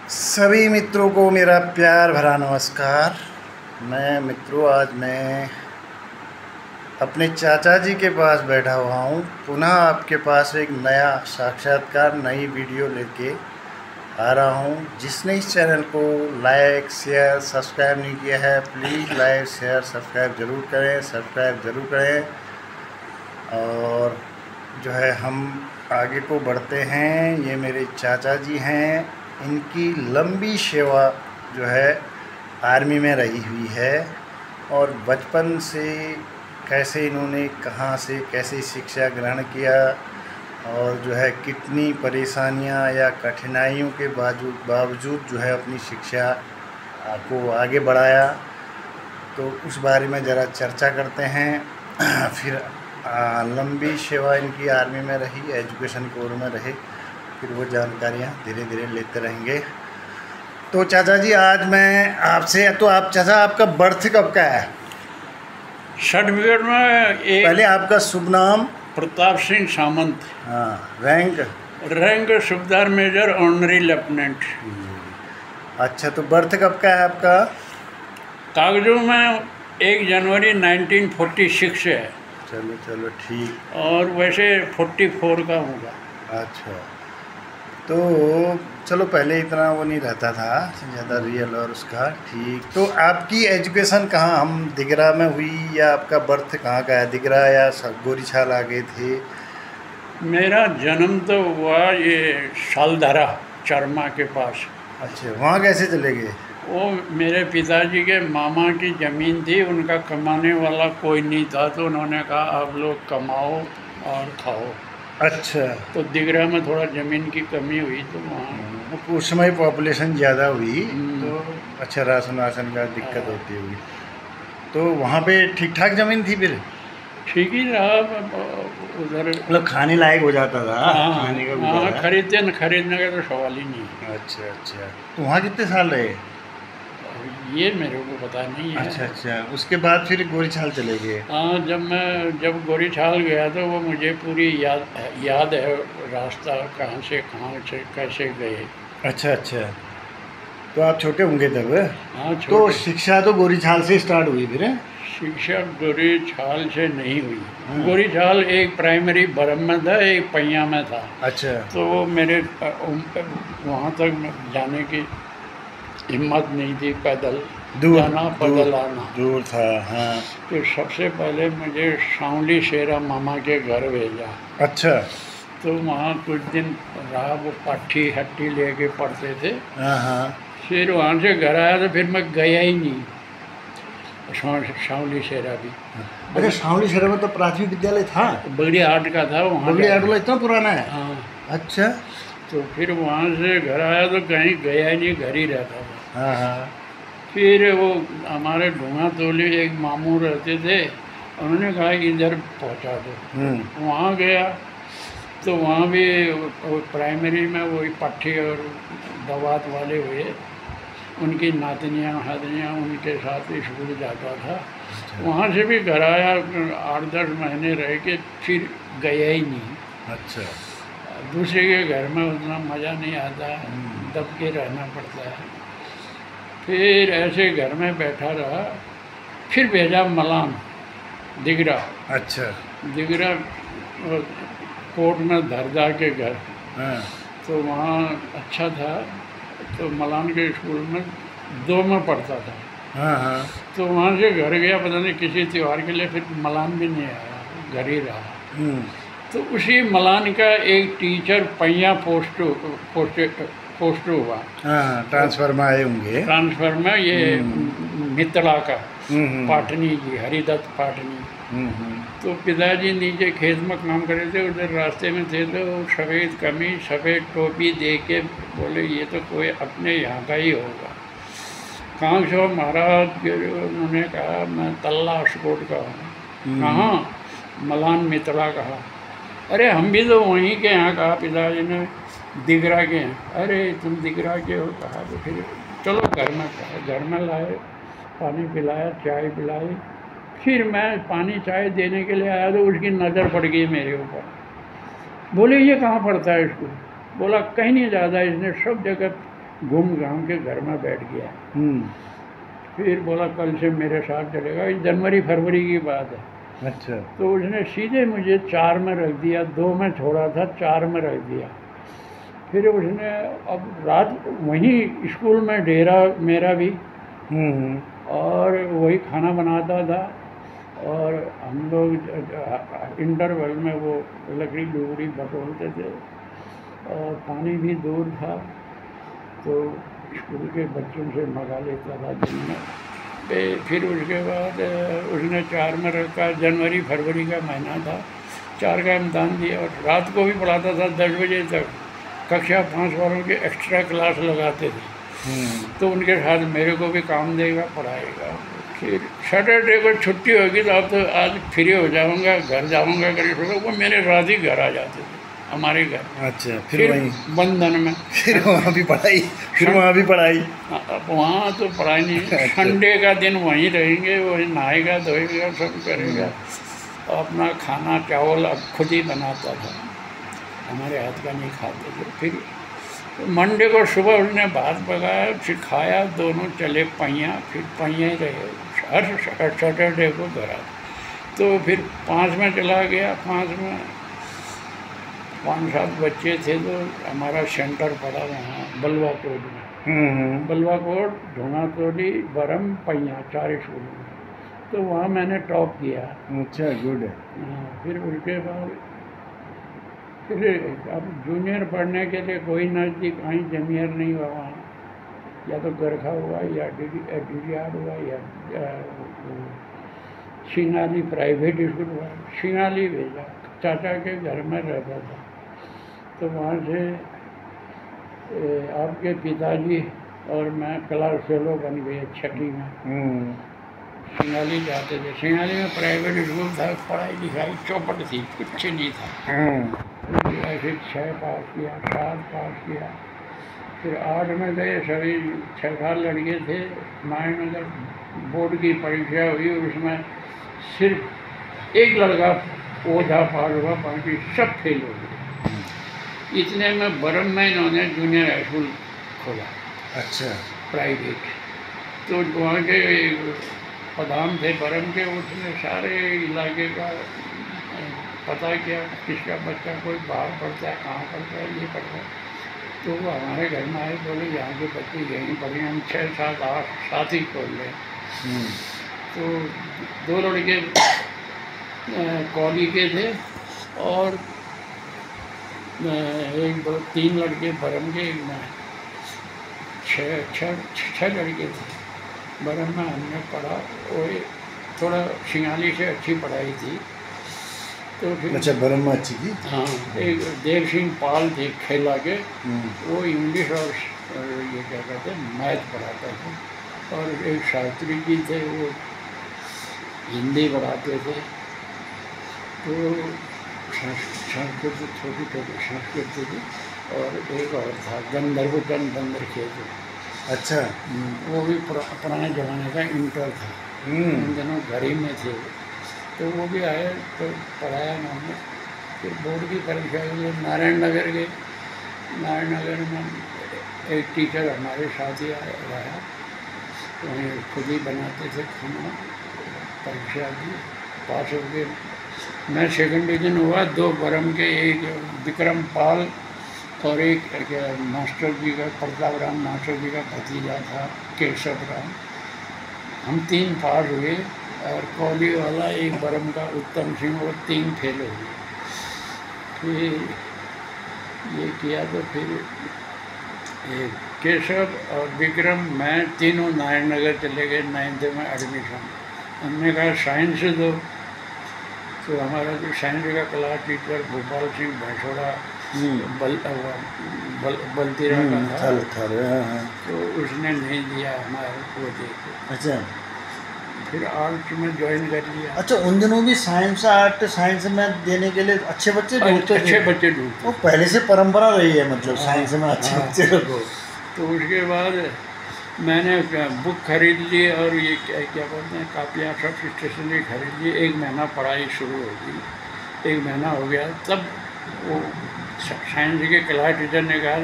सभी मित्रों को मेरा प्यार भरा नमस्कार। आज मैं अपने चाचा जी के पास बैठा हुआ हूँ। पुनः आपके पास एक नया साक्षात्कार, नई वीडियो लेके आ रहा हूँ। जिसने इस चैनल को लाइक शेयर सब्सक्राइब नहीं किया है, प्लीज़ लाइक शेयर सब्सक्राइब ज़रूर करें, और जो है हम आगे को बढ़ते हैं। ये मेरे चाचा जी हैं, इनकी लंबी सेवा जो है आर्मी में रही हुई है, और बचपन से कैसे इन्होंने कहाँ से कैसे शिक्षा ग्रहण किया, और जो है कितनी परेशानियां या कठिनाइयों के बावजूद जो है अपनी शिक्षा को आगे बढ़ाया, तो उस बारे में ज़रा चर्चा करते हैं। फिर लंबी सेवा इनकी आर्मी में रही, एजुकेशन कोर में रहे, फिर वो जानकारियाँ धीरे धीरे लेते रहेंगे। तो चाचा जी, आज मैं आपसे, तो आप चाचा, आपका बर्थ कब का है? सर्टिफिकेट में पहले आपका शुभ नाम? प्रताप सिंह सामंत। हाँ। रैंक? रैंक सूबेदार मेजर ऑनरी लेफ्टिनेंट। अच्छा, तो बर्थ कब का है आपका? कागजों में 1 जनवरी 1946 है। चलो ठीक। और वैसे 44 का होगा। अच्छा, तो चलो पहले इतना वो नहीं रहता था ज़्यादा रियल और उसका ठीक। तो आपकी एजुकेशन कहाँ, हम दिगरा में हुई, या आपका बर्थ कहाँ का है? दिगरा या गोरीछाल आ गए थे? मेरा जन्म तो हुआ ये सालधारा चरमा के पास। अच्छा, वहाँ कैसे चले गए? वो मेरे पिताजी के मामा की ज़मीन थी, उनका कमाने वाला कोई नहीं था, तो उन्होंने कहा आप लोग कमाओ और खाओ। अच्छा, तो दिगरा में थोड़ा ज़मीन की कमी हुई, तो वहाँ उस समय पॉपुलेशन ज़्यादा हुई, तो अच्छा राशन का दिक्कत होती हुई, तो वहाँ पे ठीक ठाक ज़मीन थी? फिर ठीक ही रहा, उधर मतलब खाने लायक हो जाता था? खाने का हाँ, खरीदने का तो सवाल ही नहीं। अच्छा, तो वहाँ कितने साल रहे? ये मेरे को पता नहीं है। अच्छा, उसके बाद फिर गोरीछाल चले गए? हाँ, जब गोरीछाल गया तो वो मुझे पूरी याद है, रास्ता कहाँ से कैसे गए। अच्छा, तो आप छोटे होंगे तब? हाँ, तो शिक्षा तो गोरीछाल से स्टार्ट हुई फिर? शिक्षा गोरीछाल से नहीं हुई। गोरीछाल एक प्राइमरी बरम में था, एक पैया में था। अच्छा, तो वो मेरे वहाँ तक जाने की हिम्मत नहीं थी, पैदल जाना, पैदल आना दूर था। हाँ, तो सबसे पहले मुझे सांवली शेरा मामा के घर भेजा। अच्छा, तो वहाँ कुछ दिन रहा, वो पाठी हट्टी लेके पढ़ते थे। हाँ। फिर वहाँ से घर आया तो फिर मैं गया ही नहीं सांवली शेरा भी। अच्छा, सांवली शेरा में तो प्राथमिक विद्यालय था? बगड़ी हाट का था वहाँ। बगड़ी हाट वाला इतना पुराना है? हाँ। अच्छा, तो फिर वहाँ से घर आया तो कहीं गया ही नहीं, घर ही रहता था। हाँ। फिर वो हमारे ढूंगा तोली एक मामू रहते थे, उन्होंने कहा इधर पहुँचा दो। वहाँ गया तो वहाँ भी प्राइमरी में वही पट्टी और दवात वाले हुए, उनकी नातनियाँ हदनियाँ उनके साथ स्कूल जाता था। वहाँ से भी घर आया, 8-10 महीने रह के फिर गया ही नहीं। अच्छा, दूसरे के घर में उतना मज़ा नहीं आता, दब के रहना पड़ता है। फिर ऐसे घर में बैठा रहा, फिर भेजा मलान दिगरा। अच्छा, दिगरा कोट में धरदा के घर। हाँ। तो वहाँ अच्छा था, तो मलान के स्कूल में 2 में पढ़ता था। हाँ। तो वहाँ से घर गया, पता नहीं किसी त्यौहार के लिए, फिर मलान भी नहीं आया, घर ही रहा। तो उसी मलान का एक टीचर पैया पोस्ट हुआ। हाँ, ट्रांसफर में आए होंगे। ट्रांसफर में ये मित्तला का पाटनी जी, हरिदत्त पाटनी। तो पिताजी नीचे खेत में काम कर रहे थे, उधर रास्ते में थे, तो सफ़ेद कमीज सफ़ेद टोपी दे के बोले ये तो कोई अपने यहाँ का ही होगा। कहाँ से हो महाराज? उन्होंने कहा मैं तल्ला अस्कोट का हूँ। कहाँ? मलान मित्तला कहा। अरे हम भी तो वहीं के यहाँ। कहा पिताजी ने दिगरा के हैं। अरे तुम दिगरा के हो? कहा तो फिर चलो घर में। कहा घर में लाए, पानी पिलाया, चाय पिलाई। फिर मैं पानी चाय देने के लिए आया तो उसकी नज़र पड़ गई मेरे ऊपर। बोले ये कहाँ पढ़ता है स्कूल? बोला कहीं नहीं जाता, इसने सब जगह घूम घाम के घर में बैठ गया। फिर बोला कल से मेरे साथ चलेगा। ये जनवरी फरवरी की बात है। अच्छा। तो उसने सीधे मुझे 4 में रख दिया, 2 में छोड़ा था, 4 में रख दिया। फिर उसने अब रात वहीं स्कूल में डेरा मेरा भी, और वही खाना बनाता था, और हम लोग इंटरवल में वो लकड़ी डुगड़ी बटोरते थे, और पानी भी दूर था तो स्कूल के बच्चों से मंगा लेता था दिन में। फिर उसके बाद उसने 4 में रखा। जनवरी फरवरी का महीना था, 4 का इम्तहान दिया, और रात को भी पढ़ाता था 10 बजे तक। कक्षा 5 वालों के एक्स्ट्रा क्लास लगाते थे, तो उनके साथ मेरे को भी काम देगा, पढ़ाएगा। फिर सैटरडे को छुट्टी होगी तो अब तो आज फ्री हो जाऊंगा, घर जाऊंगा करीब। वो मेरे रात ही घर आ जाते थे हमारे घर। अच्छा। फिर वहीं बंधन में, फिर वहाँ भी पढ़ाई, फिर वहाँ भी पढ़ाई। अब वहाँ तो पढ़ाई नहीं। संडे का दिन वहीं रहेंगे, वही नहाएगा धोएगा सब करेगा। अपना खाना चावल अब खुद ही बनाता था, हमारे हाथ का नहीं खाते थे। फिर मंडे को सुबह उसने भात पकाया, फिर खाया, दोनों चले पैया, फिर पैया ही रहे हर सैटरडे को घर आ। तो फिर 5 में चला गया। 5 में 5-7 बच्चे थे, तो हमारा सेंटर पड़ा वहाँ बलवा कोट में। बलवा कोट, ढोंगा तोड़ी, बरम, पैया, 4 स्कूल में। तो वहाँ मैंने टॉप किया। अच्छा, गुड है। फिर उसके बाद फिर अब जूनियर पढ़ने के लिए कोई नज़दीक कहीं जमीयर नहीं हुआ वहाँ, या तो गरखा हुआ, या डीडीआर हुआ, या सिंगाली प्राइवेट स्कूल हुआ। सिंगाली भेजा, चाचा के घर में रहता था। तो वहाँ से आपके पिताजी और मैं क्लास फेलो बन गए 6वीं में। सिंगाली जाते थे। सिंगाली में प्राइवेट स्कूल था, पढ़ाई लिखाई चौपट थी, कुछ नहीं था। फिर 6 पास किया, 7 पास किया, फिर 8 में गए। सभी 6 लड़के थे। 9 में जब बोर्ड की परीक्षा हुई, उसमें सिर्फ एक लड़का ओझा पास हुआ, बाकी सब फेल हो गए। इतने में बरम में इन्होंने जूनियर हाई स्कूल खोला। अच्छा। प्राइवेट। तो वहाँ के प्रधान थे बरम के, उसने सारे इलाके का पता किया किसका बच्चा कोई बाहर पढ़ता है, कहाँ पढ़ता है, ये पढ़ता है। तो वो हमारे घर में आए, बोले यहाँ के बच्चे यहीं पढ़े, हम 6, 7, 8 साथ ही खोल रहे। तो 2 लड़के कॉली के थे, और 3 लड़के बरम के, एक में 6 लड़के थे। बरम में हमने पढ़ा, और थोड़ा सिंगाली से अच्छी पढ़ाई थी। तो फिर अच्छा, बरम में अच्छी थी। हाँ, एक देव सिंह पाल थे खेला के, वो इंग्लिश और ये क्या कहते हैं मैथ पढ़ाता था। और एक शास्त्री जी थे, वो हिंदी पढ़ाते थे। तो संस्कृत, छोटी छोटी संस्कृत थी। और एक और था गंधर्व चंद बंदरखेत। अच्छा। वो भी पुराने ज़माने का इंटर था, उन दिनों घर ही में थे। तो वो भी आए, तो पढ़ाया उन्होंने। फिर बोर्ड की परीक्षा के लिए नारायण नगर गए। नारायण नगर में एक टीचर हमारे साथ ही रहा, वहीं खुद ही बनाते थे खाना। परीक्षा दी, पास हो गए। मैं 2nd डिवीजन हुआ। 2 बरम के, एक विक्रम पाल और एक मास्टर जी का, प्रताप राम मास्टर जी का भतीजा था केशव राम। हम 3 पास हुए, और कॉली वाला एक बरम का उत्तम सिंह, वो 3 फेल हो गए। फिर ये किया, तो फिर केशव और विक्रम, मैं तीनों नारायण नगर चले गए 9th में एडमिशन। हमने कहा साइंस दो। तो हमारा जो साइंस का क्लास टीचर भोपाल सिंह भैंसोड़ा बलतीरा का था, तो उसने नहीं दिया हमारे को देखो। अच्छा। फिर आर्ट में ज्वाइन कर लिया। अच्छा, उन दिनों भी साइंस में देने के लिए अच्छे बच्चे ढूंढते थे। अच्छे बच्चे ढूंढते, वो पहले से परंपरा रही है, मतलब साइंस में अच्छे बच्चे रखो। तो उसके बाद मैंने बुक खरीद ली, और ये क्या बोलते हैं, कापियाँ, सब स्टेशनरी खरीद ली। 1 महीना पढ़ाई शुरू हो गई। 1 महीना हो गया, तब वो साइंस के क्लास टीचर ने कहा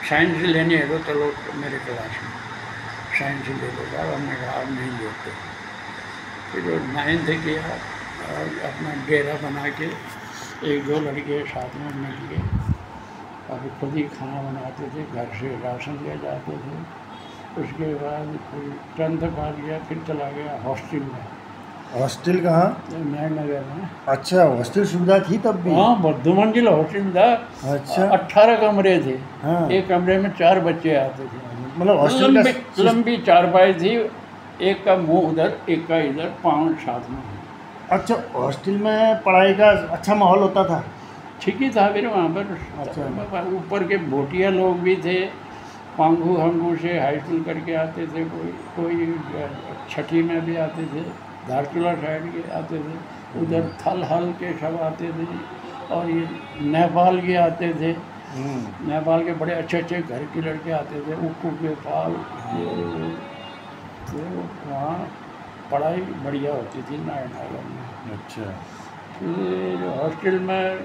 साइंस लेने है तो चलो मेरे क्लास में साइंस ले लो साहब, हमने कहा अब नहीं लेते। फिर 9th किया और अपना डेरा बना के 1-2 लड़के साथ में मिल के अब खुद ही खाना बनाते थे, घर से राशन ले जाते थे। उसके बाद फिर 10th पास किया, फिर चला गया हॉस्टल में। हॉस्टल कहाँ? नगर में। अच्छा, हॉस्टल सुविधा थी तब भी? हाँ, 2 मंजिला हॉस्टल था। अच्छा। 18 कमरे थे। हाँ। एक कमरे में 4 बच्चे आते थे। मतलब हॉस्टल का लंबी चारपाई थी, एक का मुंह उधर, एक का इधर, पाँव साथ में। अच्छा, हॉस्टल में पढ़ाई का अच्छा माहौल होता था? ठीक ही था फिर वहाँ पर। अच्छा। ऊपर के भोटिया लोग भी थे, पांगू हंगू से हाई स्कूल करके आते थे, कोई 6ठी में भी आते थे, धारचूला साइड के आते थे, उधर थल हल के सब आते थे, और ये नेपाल के आते थे। नेपाल के बड़े अच्छे अच्छे घर के लड़के आते थे, उक्कू के पाल। तो वहाँ पढ़ाई बढ़िया होती थी नारायणनगर में। अच्छा। फिर हॉस्टल में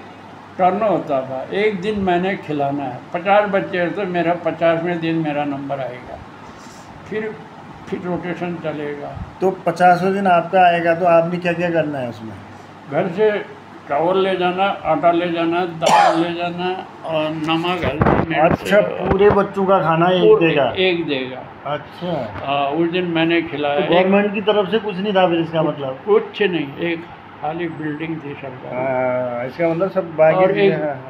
टर्न होता था, एक दिन मैंने खिलाना है, 50 बच्चे हैं तो मेरा 50वें दिन मेरा नंबर आएगा, फिर रोटेशन चलेगा। तो 50वें दिन आपका आएगा तो आपने क्या क्या करना है उसमें? घर से चावल ले जाना, आटा ले जाना, दाल ले जाना और नमक हल्दी। अच्छा, पूरे बच्चों का खाना एक देगा? एक देगा। अच्छा। उस दिन मैंने खिलाया। तो गवर्नमेंट की तरफ से कुछ नहीं था फिर इसका मतलब? कुछ नहीं, एक खाली बिल्डिंग थी सरकार। इसका मतलब सब बाकी। और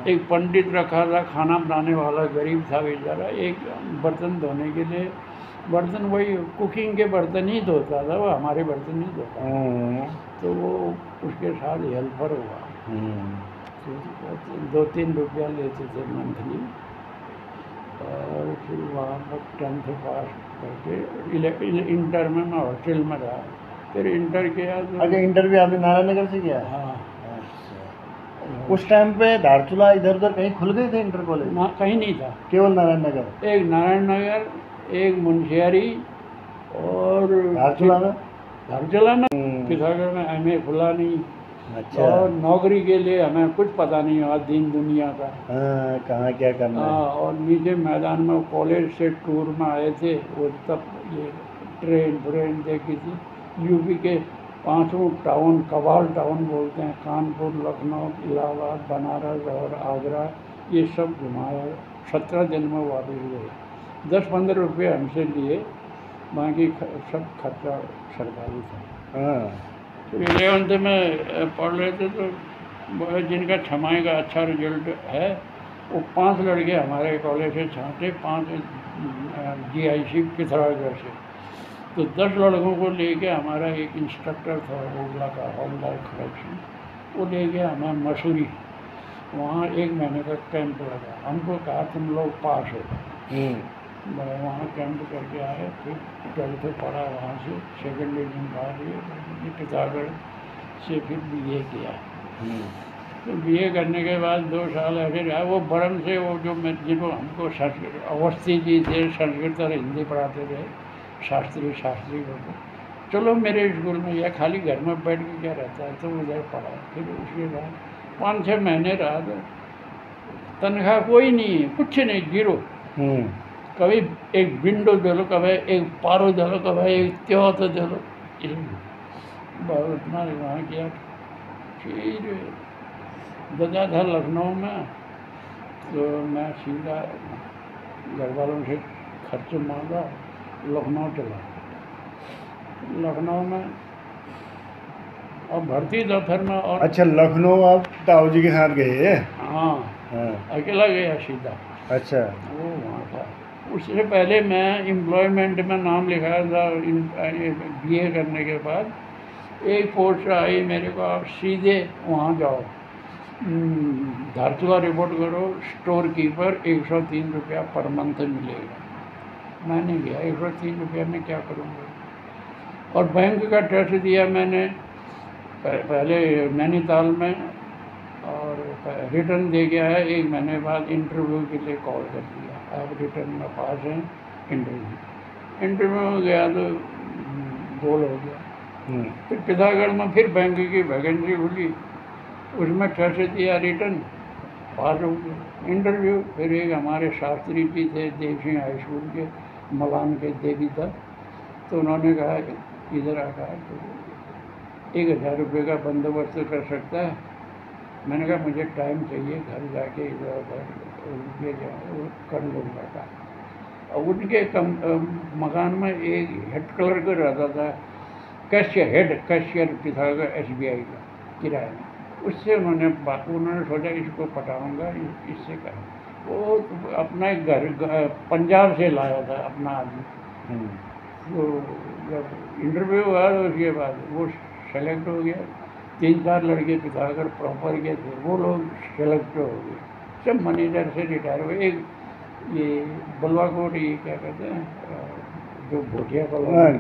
एक पंडित रखा था, खाना बनाने वाला, गरीब था बेचारा। एक बर्तन धोने के लिए, बर्तन वही कुकिंग के बर्तन ही धोता था वो, हमारे बर्तन नहीं धोता। तो वो उसके साथ हेल्पर हुआ। तो 2-3 रुपया लेते थे मंथली। और फिर वहाँ पर 10th पास करके इंटर में मैं हॉस्टल में रहा। फिर इंटर किया तो। अच्छा, इंटर भी आपने नारायणनगर से किया? हाँ। अच्छा। उस टाइम पे धारचूला इधर उधर कहीं खुल गए थे इंटर कॉलेज? ना, कहीं नहीं था, केवल नारायणनगर। एक नारायणनगर, एक मुंशियारी, और धारचूला में? धारचूला में पिथौरागढ़ में MA खुला नहीं। अच्छा। और नौकरी के लिए हमें कुछ पता नहीं हुआ दीन दुनिया का। कहाँ क्या करना है। और नीचे मैदान में कॉलेज से टूर में आए थे, वो तब ये ट्रेन देखी थी। यूपी के 5 टाउन, कबाल टाउन बोलते हैं, कानपुर, लखनऊ, इलाहाबाद, बनारस और आगरा, ये सब घुमाया। 17 दिन में वापस गए। 10-15 रुपये हमसे लिए, बाकी सब खर्चा सरकारी था। फिर 11th में पढ़ रहे थे तो जिनका 6th का अच्छा रिजल्ट है वो 5 लड़के हमारे कॉलेज से छांटे, 5 GIC पिथौरागढ़ से। तो 10 लड़कों को लेके हमारा एक इंस्ट्रक्टर था ओगला का, हवलदार करेक्शन, वो ले गया हमें मसूरी। वहाँ 1 महीने का कैंप लगा। हमको कहा तुम लोग पास हो। वहाँ कैंप करके आए। फिर 12th पढ़ा वहाँ से, 2nd डिवीजन पा लिए। पिथौरागढ़ से फिर BA किया। तो BA करने के बाद 2 साल ऐसे रहा। वो बरम से वो जो जिनको हमको संस्कृत, अवस्थी जी थे, संस्कृत और हिंदी पढ़ाते थे, शास्त्री को। चलो मेरे स्कूल में, या खाली घर में बैठ के क्या रहता है, तो उधर पढ़ा। फिर उसके बाद 5-6 महीने रहा तो तनख्वाह कोई नहीं है, कुछ नहीं, 0। कभी एक विंडो दे लो, कभी एक पारो दे लो, कभी एक त्यों तो दे लो। बहुत इतना वहाँ किया। फिर ददा था लखनऊ में, तो मैं सीधा घर वालों से खर्च मांगा, लखनऊ चला। लखनऊ में अब भर्ती दफ्तर में। और अच्छा, लखनऊ आप ताऊ जी के साथ गए? हाँ, अकेला गया सीधा। अच्छा। वो वहाँ था। उससे पहले मैं एम्प्लॉयमेंट में नाम लिखाया था। BA करने के बाद एक पोस्ट आई मेरे को, आप सीधे वहाँ जाओ, धारचूला रिपोर्ट करो, स्टोर कीपर, 103 रुपया पर मंथ मिलेगा। मैंने गया, 103 रुपया में क्या करूँगा। और बैंक का टेस्ट दिया मैंने पहले नैनीताल में, और रिटर्न दे गया है। 1 महीने बाद इंटरव्यू के लिए कॉल कर दिया, आप रिटर्न में पास हैं, इंटरव्यू में गया तो गोल हो गया। फिर पिथौरागढ़ में फिर बैंक की वैकेंसी खुली, उसमें टेस्ट दिया, रिटर्न पास हो गया इंटरव्यू। फिर एक हमारे शास्त्री जी थे देव सिंह हाई स्कूल के, मलान के देवी था, तो उन्होंने कहा इधर आकर तो 1,000 रुपये का बंदोबस्त कर सकता है। मैंने कहा मुझे टाइम चाहिए, घर जाके इधर उधर रुपये जो कर लूँगा का। और उनके मकान में एक हेड क्लर्क रहता था, कैशियर पिथागर SBI का किराए में। उससे उन्होंने सोचा इसको पटाऊँगा, इससे कर। वो अपना एक घर पंजाब से लाया था अपना आदमी। तो जब इंटरव्यू हुआ तो उसके बाद वो सेलेक्ट हो गया। 3-4 लड़के पिथागर प्रॉपर के थे, वो लोग सेलेक्ट हो गए, सब मैनेजर से रिटायर हुए। एक ये बलवाकोट, ये क्या कहते हैं, जो भोटिया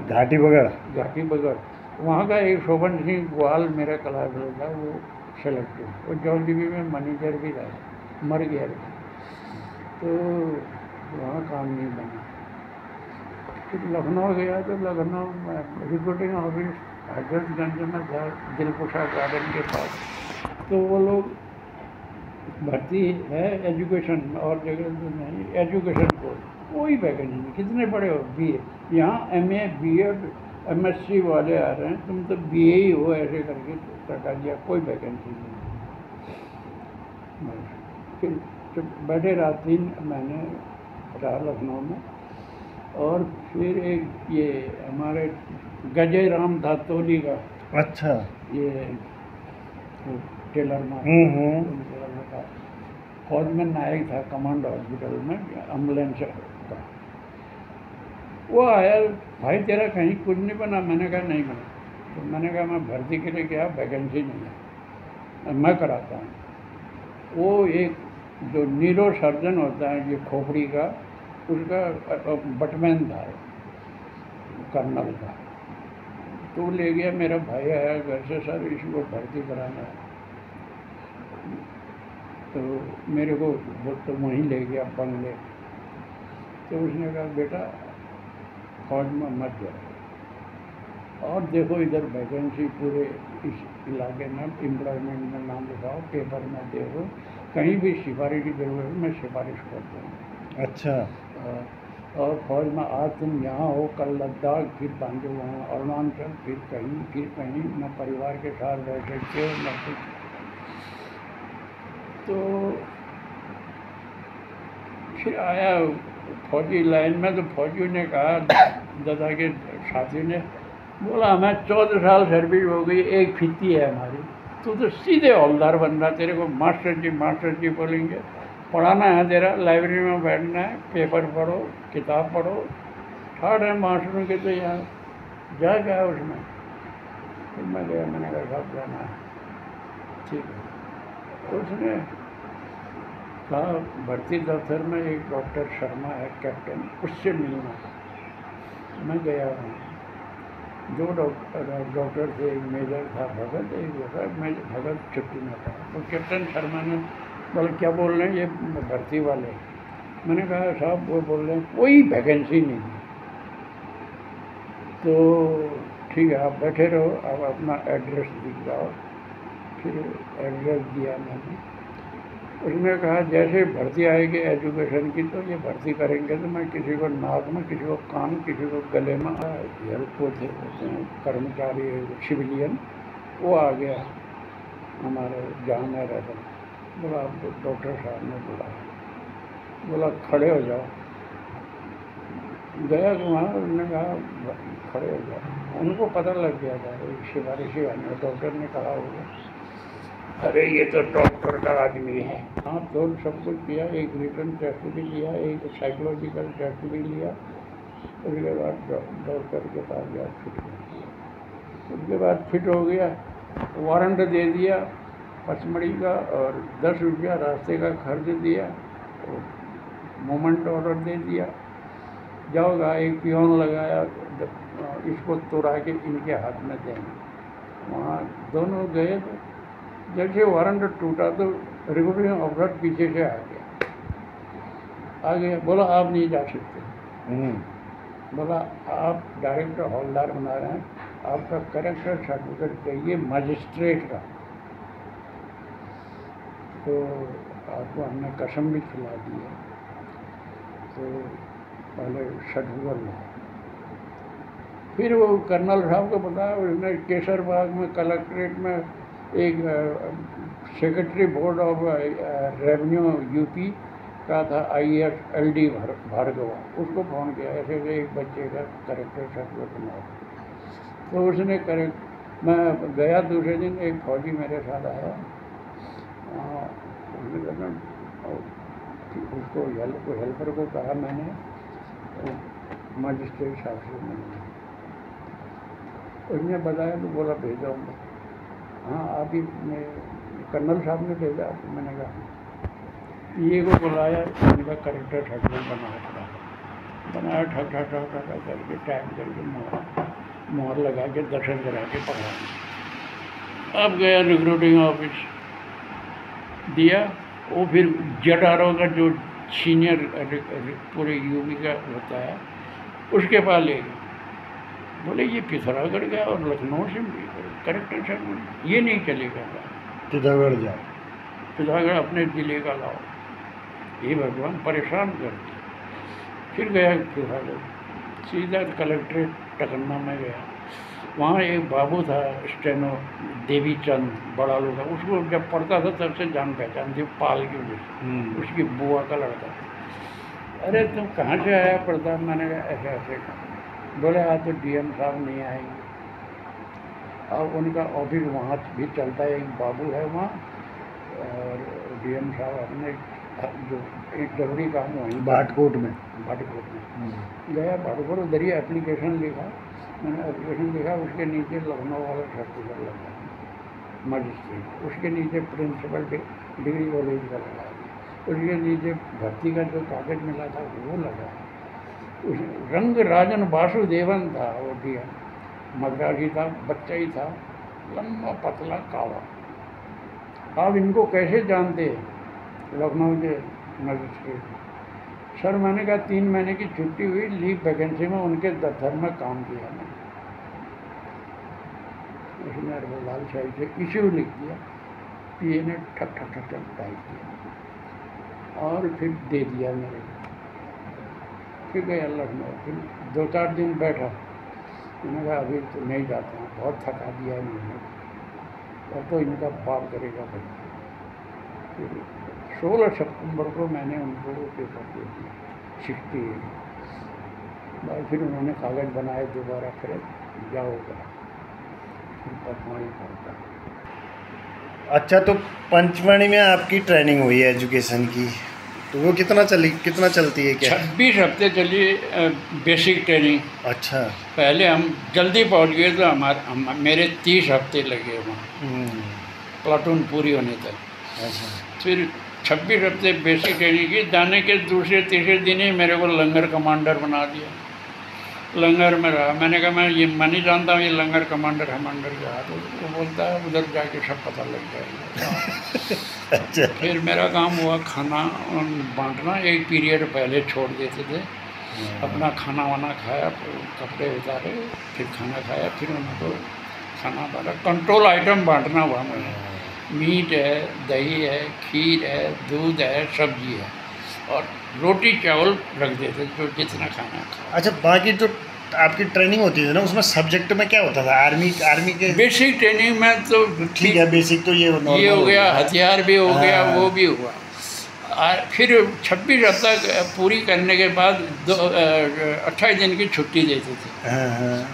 घाटी बगड़, वहाँ का एक शोभन सिंह ग्वाल मेरा क्लासमेट था, वो सेलेक्ट हुआ। वो जॉन टीवी में मैनेजर भी था, मर गया तो वहाँ काम नहीं बना। फिर लखनऊ गया तो लखनऊ में रिक्रूटिंग ऑफिस हजरतगंज में था, दिलकुशा गार्डन के पास। तो वो लोग भर्ती है एजुकेशन, और जगह तो नहीं, एजुकेशन को कोई वैकेंसी नहीं। कितने बड़े हो BA, यहाँ MA BEd MSc वाले आ रहे हैं, तुम तो BA ही हो, ऐसे करके कटा दिया, कोई वैकेंसी नहीं। फिर जब बैठे रहा 3 महीने रहा लखनऊ में। और फिर एक ये हमारे गजय राम था तोली का, अच्छा, ये टेलर में था, फौज में नायक था, कमांड हॉस्पिटल में एम्बुलेंस का। वो आया, भाई तेरा कहीं कुछ नहीं बना? मैंने कहा नहीं बना। तो मैंने कहा मैं भर्ती के लिए क्या, वैकेंसी नहीं है, मैं कराता हूँ। वो एक जो न्यूरो सर्जन होता है ये खोपड़ी का, उसका बटमैन था, कर्नल का। तो ले गया, मेरा भाई आया घर से, सर इसको भर्ती कराना है। तो मेरे को तो वहीं ले गया बंगले। तो उसने कहा बेटा फौज में मत जाओ, और देखो इधर वैकेंसी पूरे इस इलाके में एम्प्लॉयमेंट में नाम लिखाओ, पेपर में देखो, कहीं भी सिफारिश की जरूरत है मैं सिफारिश कर दूँगा। अच्छा। और फौज में आज तुम यहाँ हो, कल लद्दाख, फिर पांचो वहाँ अरुणाचल, फिर कहीं न परिवार के साथ रह सकते हो न कुछ। तो फिर आया फौजी लाइन में, तो फौजियों ने कहा, दादा के साथी ने बोला हमें 14 साल सर्विस हो गई, एक फित्ती है हमारी, तो सीधे हौलदार बन रहा, तेरे को मास्टर जी बोलेंगे, पढ़ाना है तेरा, लाइब्रेरी में बैठना है, पेपर पढ़ो, किताब पढ़ो, ठाड़ है मास्टरों के। तो यहाँ जा गया उसमें। फिर मैं गया, मैंने कहा साहब जाना है, ठीक है। उसने कहा भर्ती दफ्तर में एक डॉक्टर शर्मा है कैप्टन, उससे मिलना। मैं गया हूँ, 2 डॉक्टर थे, एक मेजर था भगत, एक भगत छुट्टी में था। तो कैप्टन शर्मा ने बोला क्या बोल रहे हैं ये भर्ती वाले? मैंने कहा साहब वो बोल रहे हैं कोई वैकेंसी नहीं है। तो ठीक है आप बैठे रहो, आप अपना एड्रेस लिख जाओ। फिर एड्रेस दिया मैंने। उसने कहा जैसे भर्ती आएगी एजुकेशन की तो ये भर्ती करेंगे, तो मैं किसी को नाक में, किसी को कान, किसी को गले में, हेल्प होते हैं कर्मचारी सिविलियन, वो आ गया हमारे जहाँ में रहता। बोला आपको डॉक्टर साहब ने बुलाया, बोला खड़े हो जाओ। गया तो वहाँ उन्होंने कहा खड़े हो जाओ। उनको पता लग गया था सिफारिशी आने, डॉक्टर ने कहा होगा अरे ये तो डॉक्टर का आदमी है। हाँ तो सब कुछ किया, एक रिटर्न टेस्ट भी लिया, एक साइकोलॉजिकल टेस्ट भी लिया। उसके बाद डॉक्टर के पास गया, फिट हो गया। उसके बाद फिट हो गया, वारंट दे दिया पचमढ़ी का, और 10 रुपया रास्ते का खर्च दिया, और मोमेंट ऑर्डर दे दिया, जाओगा। एक पियोन लगाया, इसको तोड़ा के इनके हाथ में देंगे। वहाँ दोनों गए, तो जैसे वारंट टूटा तो रिक्रूटिंग ऑफिसर पीछे से आ गया, बोला आप नहीं जा सकते। बोला आप डायरेक्ट हौलदार बना रहे हैं, आपका करेक्टर सर्टिफिकेट चाहिए मजिस्ट्रेट का। तो आपको हमने कसम भी खिला दी है, तो पहले शेड्यूल लो। फिर वो कर्नल साहब को बताया, उसने केसर बाग में कलेक्ट्रेट में एक secretary board of revenue UP का था, ISLD भार्गवा, उसको फ़ोन किया ऐसे एक बच्चे का करेक्टर सर्टिफिकेट बनाओ। तो उसने करेक्ट, मैं गया दूसरे दिन, एक फौजी मेरे साथ आया, उसने कहा उसको हेल्पर को कहा मैंने मजिस्ट्रेट साहब से मिलना, उसने बताया तो बोला भेजाऊँगा। हाँ आप ही कर्नल साहब ने भेजा, तो मैंने कहा ये को बुलाया, इनका करेक्टर सर्टिफिकेट बनाया, ठक ठक ठक ठक करके टाइम करके मोहर लगा के दर्शन करा के पकड़ा। अब गया रिक्रूटिंग ऑफिस, दिया, वो फिर JRO का जो सीनियर पूरे यूपी का होता है उसके पास ले गए। बोले ये पिथौरागढ़ गया और लखनऊ से करेक्टर सर्टिफिकेट, ये नहीं चलेगा, पिथौरागढ़ जाओ, पिथौरागढ़ अपने जिले का लाओ। ये भगवान परेशान कर दिया। फिर गया पिथौरागढ़, सीधा कलेक्ट्रेट टकन्ना में गया। वहाँ एक बाबू था स्टेनो, देवी चंद, बड़ा लोग था, उसको जब पढ़ता था तब से जान पहचान थी, पाल की वजह से, उसकी बुआ का लड़का था। अरे तुम कहाँ से आया पढ़ता? मैंने कहा ऐसे ऐसे का। बोले आज तो DM साहब नहीं आएंगे। अब उनका ऑफिस वहाँ भी चलता है, एक बाबू है वहाँ, और DM साहब अपने जो एक जरूरी काम वहीं भाटकोट में गया। भाटकोट उधर ही एप्लीकेशन लिखा, मैंने एप्लीकेशन लिखा, उसके नीचे लखनऊ वाला सर्टिफिकेट लगा, मजिस्ट्रेट, उसके नीचे प्रिंसिपल डिग्री कॉलेज का लगा, उसके नीचे भर्ती का जो कागज मिला था वो लगा। उस रंग राजन वासुदेवन था वो DM, मद्रासी था, बच्चा ही था, लंबा पतला काला। आप इनको कैसे जानते हैं? लखनऊ के मजिस्ट्रेट। सर मैंने कहा 3 महीने की छुट्टी हुई, लीव वैकेंसी में उनके दफ्तर में काम किया मैंने। उसने लाल शाही से इश्यू लिख दिया, PA ने ठक ठक ठक ठक टाइप किया और फिर दे दिया मेरे को। फिर गया लखनऊ, फिर 2-4 दिन बैठा, मैंने कहा अभी तो नहीं जाता हूँ, बहुत थका दिया इन्होंने, और तो इनका पार करेगा भाई। फिर 16 सितंबर को मैंने उनको पेपर दे दिया, 68 बाद। फिर उन्होंने कागज़ बनाए दोबारा, फिर जाओगा, फिर पटवारी पड़ता। अच्छा, तो पंचमढ़ी में आपकी ट्रेनिंग हुई है एजुकेशन की, तो वो कितना चलती है? क्या 26 हफ्ते चली बेसिक ट्रेनिंग। अच्छा, पहले हम जल्दी पहुंच गए तो मेरे 30 हफ्ते लगे वहाँ प्लाटून पूरी होने तक। अच्छा, फिर 26 हफ्ते बेसिक ट्रेनिंग की, जाने के दूसरे तीसरे दिन ही मेरे को लंगर कमांडर बना दिया। लंगर में रहा, मैंने कहा मैं नहीं जानता हूँ ये लंगर कमांडर क्या, तो वो बोलता है उधर जाके सब पता लग जाएगा। अच्छा। फिर मेरा काम हुआ खाना बांटना, एक पीरियड पहले छोड़ देते थे, अपना खाना वाना खाया, कपड़े उतारे, फिर खाना खाया, फिर उनको खाना बांटा, कंट्रोल आइटम बांटना हुआ मुझे, मीट है, दही है, खीर है, दूध है, सब्जी है, और रोटी चावल रख देते जो जितना खाना खा। अच्छा, बाकी जो आपकी ट्रेनिंग होती है ना, उसमें सब्जेक्ट में क्या होता था? आर्मी के बेसिक ट्रेनिंग में तो ठीक है, बेसिक तो ये हो गया, हथियार भी हो गया, वो भी हुआ। फिर 26 हफ्ता पूरी करने के बाद 28 दिन की छुट्टी देते थे।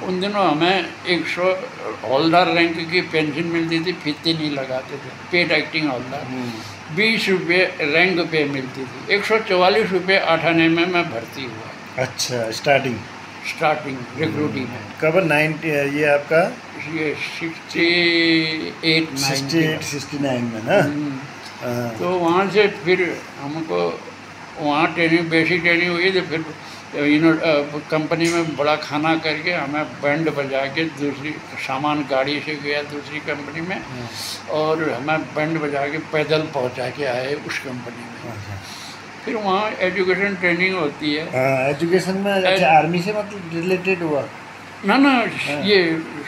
उन दिनों हमें 100 हौलदार रैंक की पेंशन मिलती थी, फीती नहीं लगाते थे, पेड एक्टिंग हौलदार। 20 रुपये रैंक पे मिलती थी। 144 रुपये 8 आने में मैं भर्ती हुआ। अच्छा, स्टार्टिंग रिक्रूटिंग में कब? 90 ये आपका ये 68-69 में ना। तो वहाँ से फिर हमको वहाँ ट्रेनिंग, बेसिक ट्रेनिंग हुई, तो फिर कंपनी में बड़ा खाना करके हमें बैंड बजा के दूसरी सामान गाड़ी से गया दूसरी कंपनी में, और हमें बैंड बजा के पैदल पहुँचा के आए उस कंपनी में। फिर वहाँ एजुकेशन ट्रेनिंग होती है। एजुकेशन में अच्छा, आर्मी से मतलब रिलेटेड हुआ? ना ना, हाँ। ये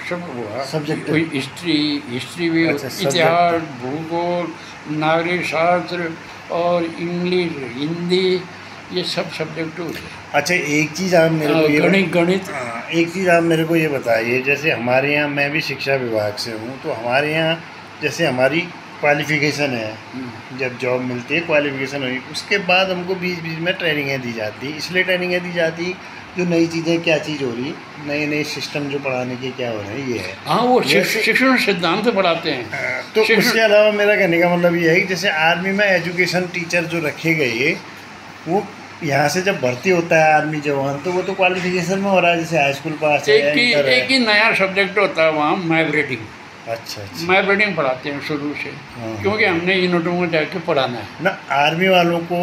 सब हुआ सब्जेक्ट। कोई हिस्ट्री भी, अच्छा, इतिहास, भूगोल, नागरिक शास्त्र और इंग्लिश, हिंदी, ये सब सब्जेक्ट हुए। अच्छा, एक चीज़ आप मेरे को ये गणित। हाँ, एक चीज़ आप मेरे को ये बताइए, जैसे हमारे यहाँ, मैं भी शिक्षा विभाग से हूँ, तो हमारे यहाँ जैसे हमारी क्वालिफ़िकेशन है, जब जॉब मिलती है क्वालिफ़िकेशन हुई, उसके बाद हमको बीच बीच में ट्रेनिंगें दी जाती है। इसलिए ट्रेनिंगें दी जाती है जो नई चीज़ें क्या चीज़ हो रही, नए नए सिस्टम जो पढ़ाने के क्या हो रहे हैं, ये है। हाँ, वो वैसे शिक्षण सिद्धांत पढ़ाते हैं। तो शिक्षण उसके अलावा मेरा कहने का मतलब ये है कि जैसे आर्मी में एजुकेशन टीचर जो रखे गए, वो यहाँ से जब भर्ती होता है आर्मी जवान, तो वो तो क्वालिफिकेशन में हो रहा है, जैसे हाई स्कूल पास है, इंटर है। एक ही नया सब्जेक्ट होता है वहाँ, मैप रीडिंग। अच्छा अच्छा। मैप रीडिंग पढ़ाते हैं शुरू से, हाँ। क्योंकि हमने यूनिटों में जाके पढ़ाना है ना। आर्मी वालों को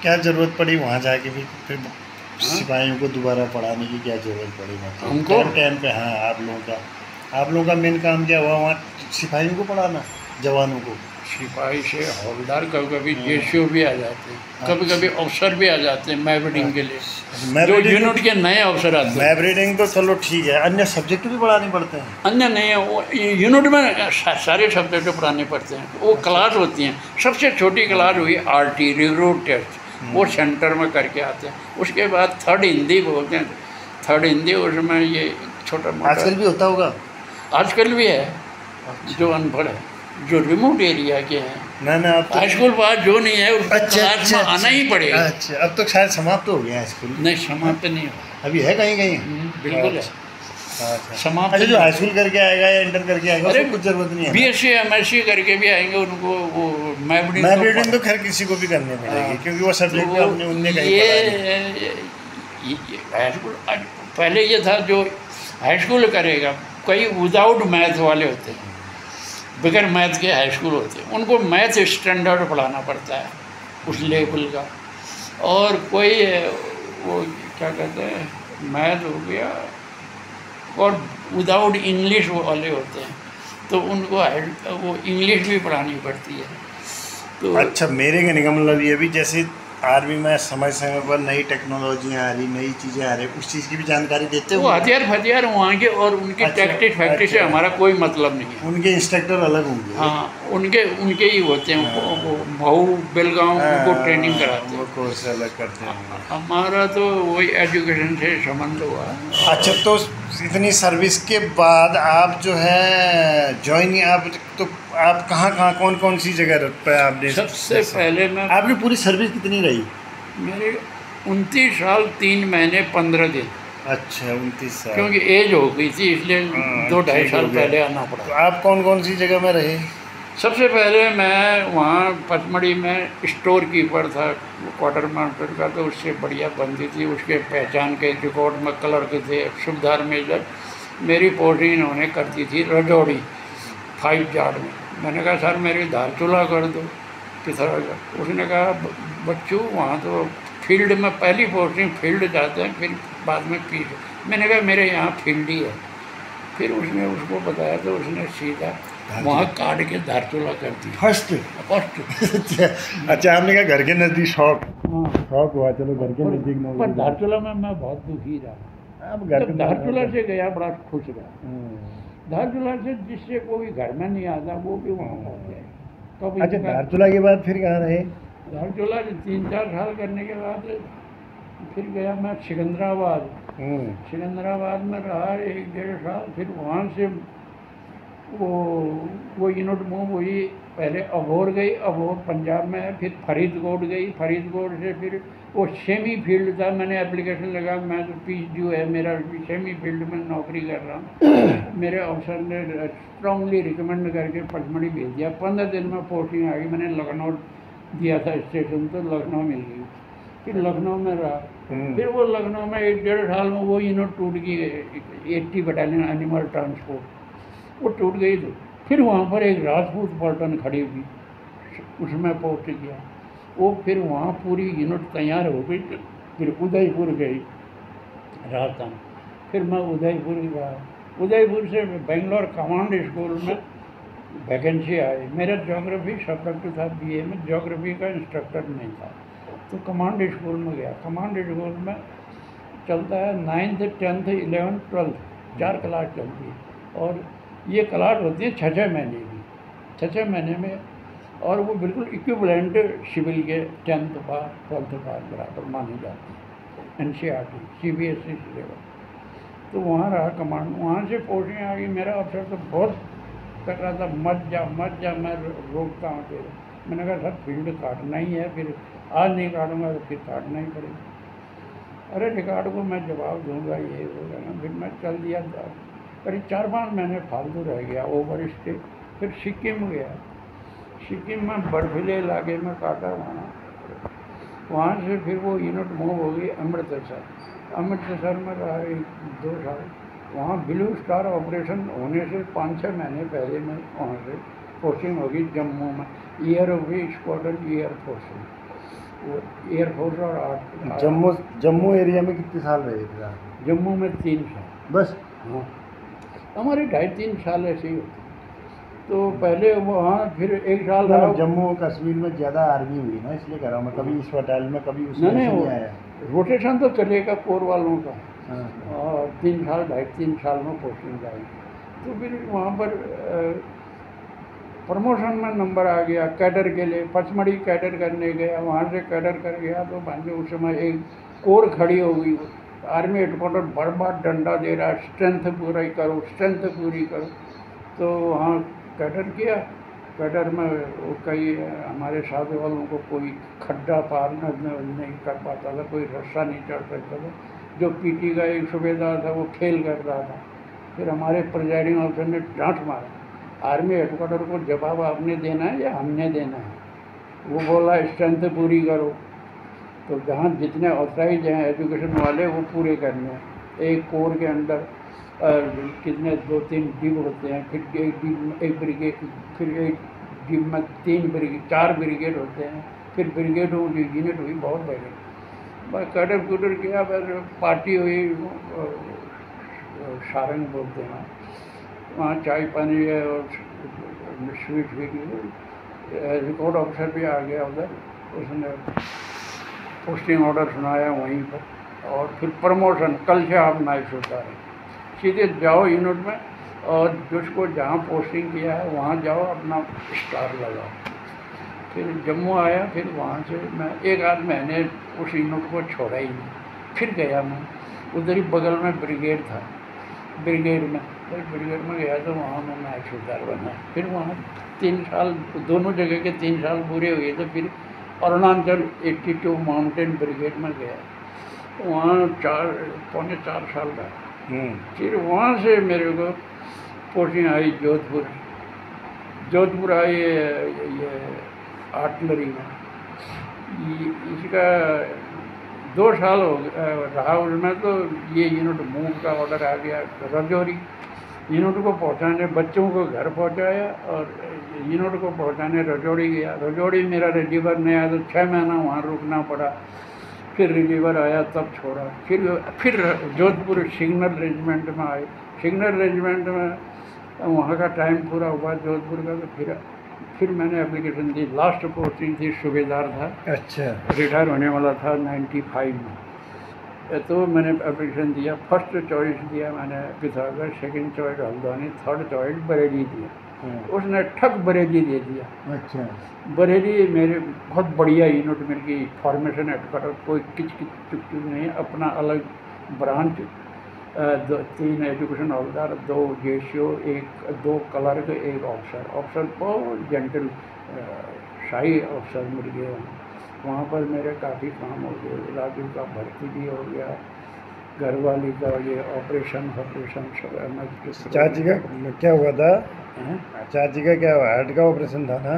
क्या ज़रूरत पड़ी वहाँ जाके भी फिर सिपाहियों को दोबारा पढ़ाने की क्या ज़रूरत पड़ी? मतलब हमको टाइम पे। हाँ, आप लोगों का मेन काम क्या हुआ वहाँ? सिपाहियों को पढ़ाना, जवानों को। सिपाही से हवलदार, कभी कभी जेसीओ भी आ जाते हैं, कभी कभी अफसर भी आ जाते हैं मैप रीडिंग के लिए, जो यूनिट के नए अफसर आते हैं। मैप रीडिंग तो चलो ठीक है, अन्य सब्जेक्ट भी पढ़ाने पड़ते हैं? अन्य नहीं है, वो यूनिट में सारे सब्जेक्ट पढ़ाने पड़ते हैं। वो क्लास होती हैं, सबसे छोटी क्लास हुई आरटी, रिक्रूट टेस्ट, वो सेंटर में करके आते हैं। उसके बाद थर्ड हिंदी बोलते हैं, थर्ड हिंदी, उसमें ये छोटा मोटा आजकल भी होता होगा। आजकल भी है, जो अनपढ़ है, जो रिमोट एरिया के हैं, ना ना, अब हाई स्कूल पास जो नहीं है उसको क्लास में आना ही पड़ेगा। अच्छा, अब तो शायद समाप्त हो गया है स्कूल। नहीं, समाप्त नहीं हो, अभी है कहीं कहीं? बिल्कुल है अच्छा। समाप्त। अच्छा, जो हाई स्कूल करके आएगा या इंटर करके आएगा, अरे उसको कुछ जरूरत नहीं है? बीएससी एमएससी करके भी आएंगे, उनको वो मैप रीडिंग तो खैर किसी को भी करने पड़ेगी, क्योंकि वो सब्जेक्ट तो हमने उनने कहीं पढ़ा है। हाई स्कूल पहले ये था, जो हाई स्कूल करेगा, कई विदाउट मैथ वाले होते हैं, बगैर मैथ के हाई स्कूल होते हैं, उनको मैथ स्टैंडर्ड पढ़ाना पड़ता है उस लेवल का। और कोई वो क्या कहते हैं, मैथ हो गया, और विदाउट इंग्लिश वाले होते हैं, तो उनको वो इंग्लिश भी पढ़ानी पड़ती है। तो अच्छा, मेरे कहने का मतलब ये भी, जैसे आर्मी में समय समय पर नई टेक्नोलॉजियाँ आ रही, नई चीज़ें आ रही, उस चीज़ की भी जानकारी देते हो? वो हथियार वहाँ के, और उनकी टैक्टिक फैक्ट्री से हमारा कोई मतलब नहीं है। उनके इंस्ट्रक्टर अलग होंगे। हाँ, उनके ही होते हैं, वो मऊ बेलगांव उनको ट्रेनिंग कराते हैं, वो कोर्स अलग करते हैं। हमारा तो वही एजुकेशन से संबंध हुआ। अच्छा, तो इतनी सर्विस के बाद आप जो है ज्वाइन, आप कहाँ कौन कौन सी जगह पे आपने? सबसे पहले मैं, आपकी पूरी सर्विस कितनी रही? मेरे 29 साल 3 महीने 15 दिन। अच्छा, 29 साल। क्योंकि एज हो गई थी, इसलिए 2-2.5 साल पहले आना पड़ा। तो आप कौन कौन सी जगह में रहे? सबसे पहले मैं वहाँ पचमढ़ी में स्टोर कीपर था, क्वार्टर मास्टर का, तो उससे बढ़िया बनती थी, उसके पहचान के रिकॉर्ड में कलर के थे। सुबेदार मेजर मेरी पोस्टिंग इन्होंने करती थी रजौड़ी 5 यार्ड में। मैंने कहा सर मेरी धारचूला कर दो, पिथौरागढ़। उसने कहा बच्चों वहाँ तो फील्ड में पहली पोस्टिंग फील्ड जाते हैं, फिर बाद में पीछे। मैंने कहा मेरे यहाँ फील्ड ही है। फिर उसने उसको बताया तो उसने सीधा वहाँ काट के धारचूला कर दी फर्स्ट। अच्छा, आपने कहा घर के नज़दीक शौक हुआ, चलो घर के नज़दीक। पर धारचूला में मैं बहुत दुखी रहा। अब धारचूला से गया बड़ा खुश रहा। धारचूला से जिससे कोई घर में नहीं आता वो भी वहाँ पहुँच जाए। तो अच्छा, धारचूला के बाद फिर कहाँ रहे? धारचूला 3-4 साल करने के बाद फिर गया मैं सिकंदराबाद। सिकंदराबाद में रहा 1-1.5 साल। फिर वहाँ से वो यूनिट मूव हुई, पहले अबोर गई, अबोर पंजाब में है, फिर फरीदकोट गई, फरीदकोट से फिर वो सेमी फील्ड था। मैंने एप्लीकेशन लगा, मैं तो PGO है मेरा, सेमी फील्ड में नौकरी कर रहा हूँ। मेरे अफसर ने स्ट्रांगली रिकमेंड करके पचमढ़ी भेज दिया। 15 दिन में पोस्टिंग आ गई। मैंने लखनऊ दिया था स्टेशन, तो लखनऊ मिल गई। फिर लखनऊ में रहा। फिर वो लखनऊ में 1-1.5 साल में वो यूनिट टूट गई, 80 बटालियन एनिमल ट्रांसपोर्ट, वो टूट गई। तो फिर वहाँ पर एक राजपूत पलटन खड़ी हुई, उसमें पोस्ट किया। वो फिर वहाँ पूरी यूनिट तैयार हो गई। फिर उदयपुर गई राजस्थान। फिर मैं उदयपुर गया। उदयपुर से बेंगलोर कमांड स्कूल में वैकेंसी आई। मेरा ज्योग्राफी सब्जेक्ट था, BA में ज्योग्राफी का इंस्ट्रक्टर नहीं था, तो कमांड स्कूल में गया। कमांड स्कूल में चलता है 9th 10th 11th 12th 4 class चलती है, और ये क्लास होती है 6-6 महीने की, 6-6 महीने में, और वो बिल्कुल इक्विवेलेंट सिविल के 10th पास 12th पास बराबर मानी जाती है, NCERT CBSE सिलेबस। तो वहाँ रहा कमांड, वहाँ से पोस्टिंग आ गई। मेरा अफसर तो बहुत कर रहा था, मत जा, मैं रोकता हूँ तेरे। मैंने कहा सर फील्ड काटना ही है, फिर आज नहीं काटूंगा तो फिर काटना ही पड़ेगा। अरे रिकॉर्ड को मैं जवाब दूंगा, ये होगा ना। फिर मैं चल दिया, करीब 4-5 महीने फालतू रह गया, ओवर स्टे। फिर सिक्किम गया, सिक्किम में बर्फीले इलाके में काटा वहाँ से फिर वो यूनिट मूव हो गई अमृतसर में रहा 1-2 साल। वहाँ ब्लू स्टार ऑपरेशन होने से 5-6 महीने पहले में वहाँ से पोस्टिंग होगी जम्मू में, ईयर होगी स्क्वाड्रन एयरफोर्स में, वो एयरफोर्स। और जम्मू एरिया में कितने साल रहे थे आप? जम्मू में 3 साल बस। हाँ, हमारे 2.5-3 साल ऐसे ही होते। तो पहले वहाँ फिर 1 साल रहा। जम्मू कश्मीर में ज़्यादा आर्मी हुई ना, इसलिए कह रहा हूँ मैं, कभी इस बटालियन में कभी उसमें नहीं आया। रोटेशन तो चलेगा कोर वालों का। हाँ। और 2.5-3 साल में पोस्टिंग जाएगी। तो फिर वहाँ पर प्रमोशन में नंबर आ गया कैडर के लिए, पचमढ़ी कैडर करने गया। वहाँ से कैडर कर गया तो भाई उस समय एक कोर खड़ी हो गई, आर्मी हेडक्वार्टर बर्बाद डंडा दे रहा है, स्ट्रेंथ पूरी करो, स्ट्रेंथ पूरी करो। तो वहाँ कैडर किया। कैडर में कई हमारे साथ वालों को कोई खड्डा पार नहीं कर पाता था, कोई रास्ता नहीं चढ़ सकता था। जो पीटी का एक सूबेदार था वो खेल कर रहा था। फिर हमारे प्रिजाइडिंग ऑफिसर ने डांट मारा, आर्मी हेडक्वार्टर को जवाब आपने देना है या हमने देना है? वो बोला स्ट्रेंथ पूरी करो। तो जहाँ जितने ऑथराइज हैं एजुकेशन वाले वो पूरे करने हैं। एक कोर के अंदर कितने 2-3 डिव होते हैं, फिर एक ब्रिगेड, फिर एक डिव में 4 ब्रिगेड होते हैं, फिर ब्रिगेड हुई, यूनिट हुई, बहुत बड़े। बस कैडर कुडर किया, फिर पार्टी हुई, सारंग बोलते हैं वहाँ, चाय पानी है और स्वीट भी। रिकॉर्ड ऑफिसर भी आ गया उधर, उसने पोस्टिंग ऑर्डर सुनाया वहीं पर। और फिर प्रमोशन, कल से आप नाइट होता है, सीधे जाओ यूनिट में और जिसको जहाँ पोस्टिंग किया है वहाँ जाओ, अपना स्टार लगाओ। फिर जम्मू आया, फिर वहाँ से मैं 1-8 महीने उस यूनिट को छोड़ा ही नहीं। फिर गया मैं, उधर ही बगल में ब्रिगेड था, ब्रिगेड में गया तो वहाँ मैं नाइट सूबेदार बना। फिर वहाँ 3 साल, दोनों जगह के 3 साल पूरे हुए। तो फिर अरुणाचल 82 माउंटेन ब्रिगेड में गया, तो वहाँ 4-4 साल रहा। फिर वहाँ से मेरे को पोस्टिंग आई जोधपुर आई, ये आर्टिलरी में। इसका 2 साल हो रहा उसमें। तो ये यूनिट मूव का ऑर्डर आ गया रजौरी। यूनिट को पहुंचाने, बच्चों को घर पहुंचाया और यूनिट को पहुंचाने रजौरी गया। रजौरी मेरा रिलीवर नहीं आया तो 6 महीना वहाँ रुकना पड़ा। फिर रिलीवर आया तब छोड़ा। फिर जोधपुर सिग्नल रेजिमेंट में आए। सिग्नल रेजिमेंट में वहाँ का टाइम पूरा हुआ जोधपुर का। तो फिर मैंने एप्लीकेशन दी। लास्ट पोस्टिंग थी, सूबेदार था। अच्छा। रिटायर होने वाला था 95 में। तो मैंने एप्लीकेशन दिया। फर्स्ट चॉइस दिया मैंने Pithoragarh, second choice Haldwani, third choice Bareilly दिया। उसने ठग बरेली दे दिया। अच्छा। बरेली मेरे बहुत बढ़िया यूनिट मिल गई, फॉर्मेशन हेडक्वार्टर, कोई किच नहीं, अपना अलग branch, 3 education holder, 2 JCO, 2 clerk, 1 officer बहुत जेंटल शाही ऑफिसर मिल गए। वहाँ पर मेरे काफ़ी काम हो गए। इलाके का भर्ती भी हो गया, घरवाली का ये ऑपरेशन सब। चाची का क्या हुआ था? चाची का क्या हुआ? हार्ट का ऑपरेशन था ना?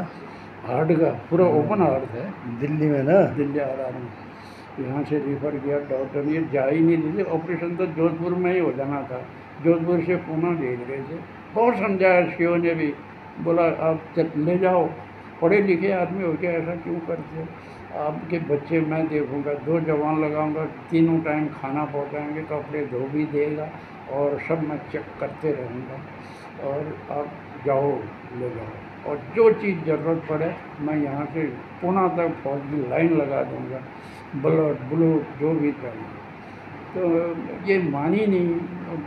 हार्ट का पूरा ओपन हार्ट है, दिल्ली में ना? दिल्ली आराम में। यहाँ से रेफर किया डॉक्टर ने, जा ही नहीं रहे थे। ऑपरेशन तो जोधपुर में ही हो जाना था, जोधपुर से पुणे भेज रहे थे। बहुत समझाया सीओ ने भी, बोला आप ले जाओ, पढ़े लिखे आदमी हो के ऐसा क्यों करते हो? आपके बच्चे मैं देखूँगा, 2 जवान लगाऊँगा, तीनों टाइम खाना पहुँचाएँगे, कपड़े धो भी देगा और सब मैं चेक करते रहूँगा, और आप जाओ, ले जाओ, और जो चीज़ ज़रूरत पड़े मैं यहाँ से पुणे तक फौज की लाइन लगा दूँगा, ब्लड जो भी चाहिए। तो ये मानी नहीं,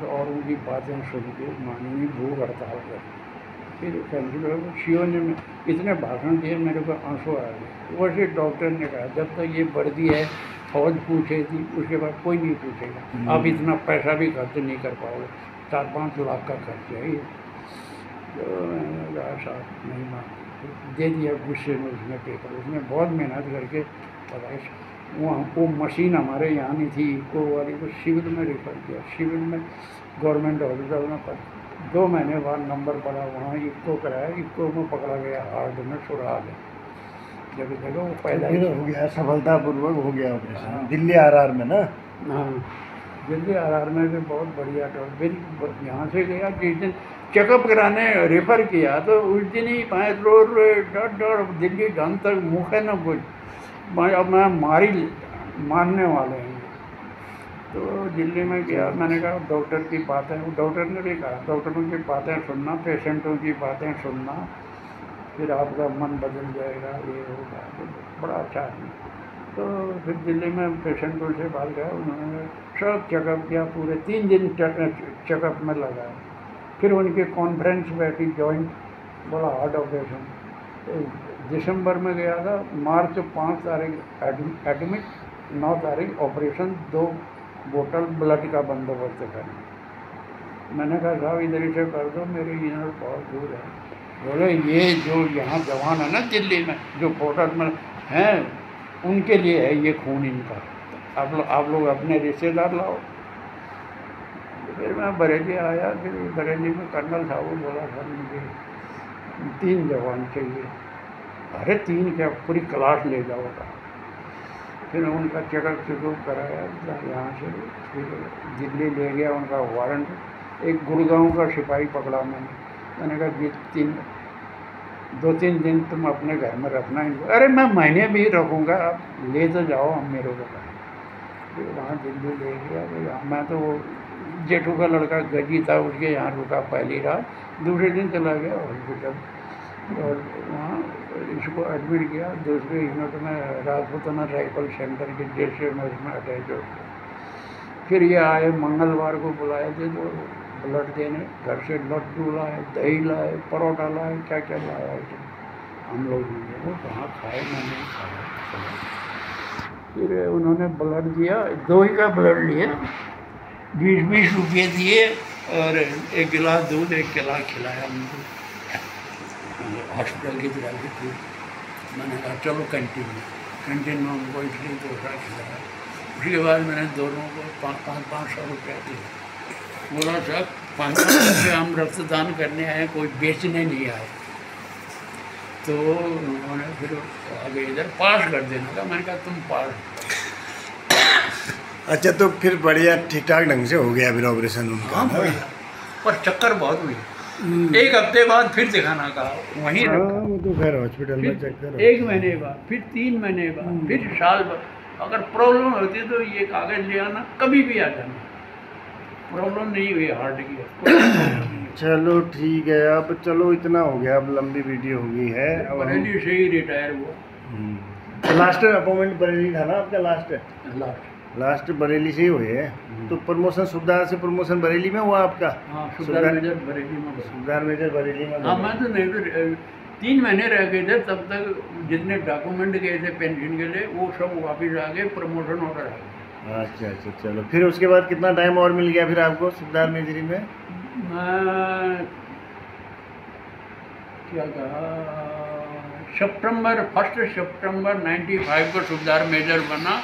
और उनकी बातें सुन के मानी नहीं, भूख हड़ताल कर। फिर कैंसिल सीओ ने इतने भाषण दिए, मेरे को आंसू आ गए। वैसे डॉक्टर ने कहा जब तक ये वर्दी है फौज पूछेगी, उसके बाद कोई नहीं पूछेगा, आप इतना पैसा भी खर्च नहीं कर पाओगे, 4-5 लाख का खर्च है ये। तो मैंने कहा साहब नहीं मान, दे दिया गुस्से में उसने पेपर। उसने बहुत मेहनत करके पढ़ाई, वो मशीन हमारे यहाँ नहीं थी इको वाली, तो सिविल में रेफर किया। सिविल में गवर्नमेंट हॉस्पिटल में 2 महीने बाद नंबर पड़ा, वहाँ इको कराया, इको में पकड़ा गया, हार्ट में सुराग है। जब देखो वो पैदा हो गया, सफलतापूर्वक हो गया ऑपरेशन। हाँ। दिल्ली आरआर में ना? हाँ, दिल्ली आरआर में भी बहुत बढ़िया डॉक्टर। फिर यहाँ से गया, जिस दिन चेकअप कराने रेफ़र किया तो उस दिन ही पाँच रोड डर दिल्ली ढंग तक मुँह है न कुछ, अब मैं मारने वाले हैं। तो दिल्ली में गया, मैंने कहा डॉक्टर की बातें, डॉक्टर ने भी कहा डॉक्टरों की बातें सुनना, पेशेंटों की बातें सुनना, फिर आपका मन बदल जाएगा, ये होगा। तो बड़ा अच्छा है। तो फिर दिल्ली में पेशेंटों से बात किया, उन्होंने सब चेकअप किया, पूरे 3 दिन चेकअप में लगा। फिर उनकी कॉन्फ्रेंस बैठी जॉइंट, बड़ा हार्ट ऑपरेशन। तो दिसंबर में गया था, मार्च 5 तारीख एडमिट, 9 तारीख ऑपरेशन, 2 बोतल ब्लड का बंदोबस्त करना। मैंने कहा साहब इधर ही से कर दो, मेरे यहाँ बहुत दूर है। बोले ये जो यहाँ जवान है ना दिल्ली में, जो बोतल में हैं, उनके लिए है ये खून इनका, आप लोग अपने रिश्तेदार लाओ। फिर मैं बरेली आया, फिर बरेली में कर्नल साहब बोला सर मुझे 3 जवान चाहिए। अरे 3 क्या, पूरी क्लास ले जाओगा। फिर उनका चेकअप कराया यहाँ से, फिर दिल्ली ले गया, उनका वारंट। एक गुड़गांव का सिपाही पकड़ा मैंने कहा 2-3 दिन तुम अपने घर में रखना इनको। अरे मैं महीने भी रखूँगा, आप ले तो जाओ हम मेरे को। फिर वहाँ दिल्ली ले गया। मैं तो वो जेठू का लड़का गजी था, उसके यहाँ रुका पहली रात, दूसरे दिन चला गया हॉस्पिटल और वहाँ इसको एडमिट किया। दूसरे यूनिट में राजपूताना राइफल सेंटर के जैसे में उसमें अटैच हो। फिर ये आए, मंगलवार को बुलाए थे तो ब्लड देने, घर से लड्डू लाए, दही लाए, परोठा लाए, क्या क्या लाया है। हम लोग वो कहाँ खाए, मैंने नहीं खाया। फिर उन्होंने ब्लड दिया, 2 ही का ब्लड लिया, 20-20 रुपये दिए और 1 गिलास दूध, 1 गिलास खिलाया उनको हॉस्पिटल की तरफ से। फिर मैंने कहा चलो कैंटीन में उनको इडली डोसा खिलाया। उसके बाद मैंने दोनों को 500 रुपया दिया। बोला साहब 500 रुपये हम रक्तदान करने आए, कोई बेचने नहीं आए। तो उन्होंने फिर आगे इधर पास कर देना का। मैंने कहा तुम पास। अच्छा, तो फिर बढ़िया ठीक ठाक ढंग से हो गया फिर ऑपरेशन उनका? हाँ, पर चक्कर बहुत हुई। 1 हफ्ते बाद फिर दिखाना कहा, वहीं वो तो खैर हॉस्पिटल में चक्कर। 1 महीने बाद, फिर 3 महीने बाद, फिर साल बाद। अगर प्रॉब्लम होती तो ये कागज़ ले आना, कभी भी आ जाना। प्रॉब्लम नहीं हुई हार्ट की। चलो ठीक है, अब चलो इतना हो गया, अब लंबी वीडियो हो गई है। अब बरेली से ही रिटायर हुआ। लास्ट अपॉइंटमेंट बरेली था ना आपका? लास्ट बरेली से ही हुए है। तो प्रमोशन सुबेदार से प्रमोशन बरेली में हुआ आपका? हाँ, सुबेदार मेजर बरेली में। सुबेदार मेजर बरेली में। हाँ, मैं तो नहीं तो 3 महीने रह गए थे, तब तक जितने डॉक्यूमेंट गए थे पेंशन के लिए वो सब वापस आ गए, प्रमोशन ऑर्डर आ गया। अच्छा, चलो। फिर उसके बाद कितना टाइम और मिल गया फिर आपको सुबेदार मेजरी में? मैं क्या कहा, 1 सितंबर 95 को सुबेदार मेजर बना,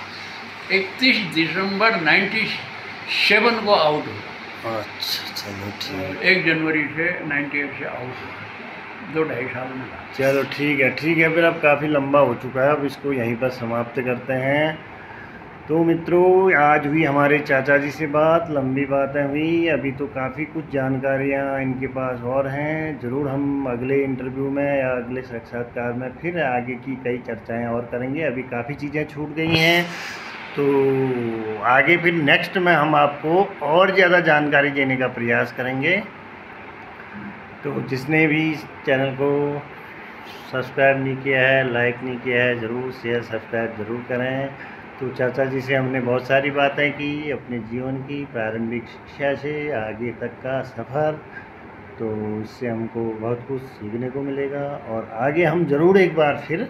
31 दिसंबर 97 को आउट हुआ। अच्छा, चलो ठीक। 1 जनवरी से 98 से आउट हुआ, 2-2.5 साल में। चलो ठीक है फिर अब काफ़ी लंबा हो चुका है, अब इसको यहीं पर समाप्त करते हैं। तो मित्रों, आज हुई हमारे चाचा जी से बात, लंबी बातें हुई। अभी तो काफ़ी कुछ जानकारियाँ इनके पास और हैं। ज़रूर हम अगले इंटरव्यू में या अगले साक्षात्कार में फिर आगे की कई चर्चाएं और करेंगे। अभी काफ़ी चीज़ें छूट गई हैं, तो आगे फिर नेक्स्ट में हम आपको और ज़्यादा जानकारी देने का प्रयास करेंगे। तो जिसने भी चैनल को सब्सक्राइब नहीं किया है, लाइक नहीं किया है, ज़रूर शेयर सब्सक्राइब ज़रूर करें। तो चाचा जी से हमने बहुत सारी बातें की अपने जीवन की, प्रारंभिक शिक्षा से आगे तक का सफ़र। तो इससे हमको बहुत कुछ सीखने को मिलेगा और आगे हम ज़रूर एक बार फिर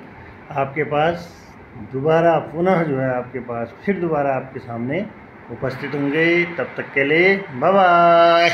आपके पास दोबारा पुनः जो है आपके पास फिर दोबारा आपके सामने उपस्थित होंगे। तब तक के लिए बाय बाय।